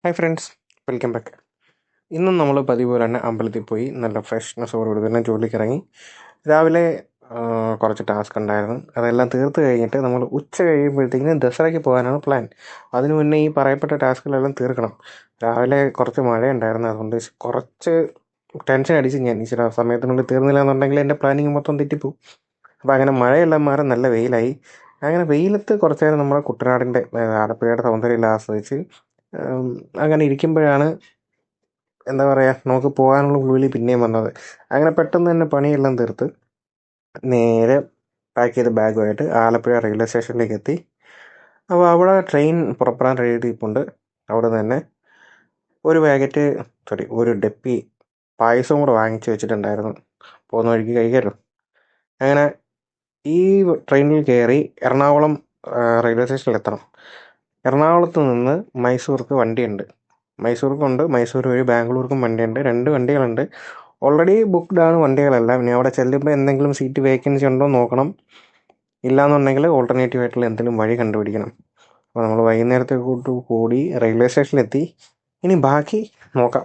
Hi friends, welcome back. ഇന്നും നമ്മൾ പതിവ് പോലെ തന്നെ അമ്പലത്തിൽ പോയി നല്ല ഫ്രഷ്നെസ്സോടുകൂടി തന്നെ ജോലിക്ക് ഇറങ്ങി. രാവിലെ കുറച്ച് ടാസ്ക് ഉണ്ടായിരുന്നു, അതെല്ലാം തീർത്ത് കഴിഞ്ഞിട്ട് നമ്മൾ ഉച്ച കഴിയുമ്പോഴത്തേക്കിനും ദസറയ്ക്ക് പോകാനാണ് പ്ലാൻ. അതിനു മുന്നേ ഈ പറയപ്പെട്ട ടാസ്കുകളെല്ലാം തീർക്കണം. രാവിലെ കുറച്ച് മഴയുണ്ടായിരുന്നു, അതുകൊണ്ട് കുറച്ച് ടെൻഷൻ അടിച്ച് ഞാൻ ചില സമയത്തിനുള്ളിൽ തീർന്നില്ല എന്നുണ്ടെങ്കിൽ എൻ്റെ പ്ലാനിങ് മൊത്തം തെറ്റിപ്പോവും. അപ്പോൾ അങ്ങനെ മഴയെല്ലാം മാറി നല്ല വെയിലായി. അങ്ങനെ വെയിലത്ത് കുറച്ച് നേരം നമ്മുടെ കുട്ടനാടിൻ്റെ ആലപ്പുഴയുടെ സൗന്ദര്യമെല്ലാം ആസ്വദിച്ച് അങ്ങനെ ഇരിക്കുമ്പോഴാണ് എന്താ പറയുക, നമുക്ക് പോകാനുള്ള വിളി പിന്നെയും വന്നത്. അങ്ങനെ പെട്ടെന്ന് തന്നെ പണിയെല്ലാം തീർത്ത് നേരെ പാക്ക് ചെയ്ത ബാഗുമായിട്ട് ആലപ്പുഴ റെയിൽവേ സ്റ്റേഷനിലേക്ക് എത്തി. അപ്പോൾ അവിടെ ട്രെയിൻ പുറപ്പെടാൻ റെഡി ഇരിപ്പുണ്ട്. അവിടെ തന്നെ ഒരു ഡപ്പി പായസവും കൂടെ വാങ്ങിച്ച് വെച്ചിട്ടുണ്ടായിരുന്നു, പോകുന്ന വഴിക്ക് കഴിക്കാമല്ലോ. അങ്ങനെ ഈ ട്രെയിനിൽ കയറി എറണാകുളം റെയിൽവേ സ്റ്റേഷനിൽ എത്തണം. എറണാകുളത്ത് നിന്ന് മൈസൂർക്ക് വണ്ടിയുണ്ട്. മൈസൂർ വഴി ബാംഗ്ലൂർക്കും വണ്ടിയുണ്ട്. 2 വണ്ടികളുണ്ട്. ഓൾറെഡി ബുക്ക്ഡ് ആണ് വണ്ടികളെല്ലാം. ഇനി അവിടെ ചെല്ലുമ്പോൾ എന്തെങ്കിലും സീറ്റ് വേക്കൻസി ഉണ്ടോ നോക്കണം. ഇല്ലയെന്നുണ്ടെങ്കിൽ ഓൾട്ടർനേറ്റീവ് ആയിട്ടുള്ള എന്തെങ്കിലും വഴി കണ്ടുപിടിക്കണം. അപ്പോൾ നമ്മൾ വൈകുന്നേരത്തെ കൂടി റെയിൽവേ സ്റ്റേഷനിലെത്തി. ഇനി ബാക്കി നോക്കാം.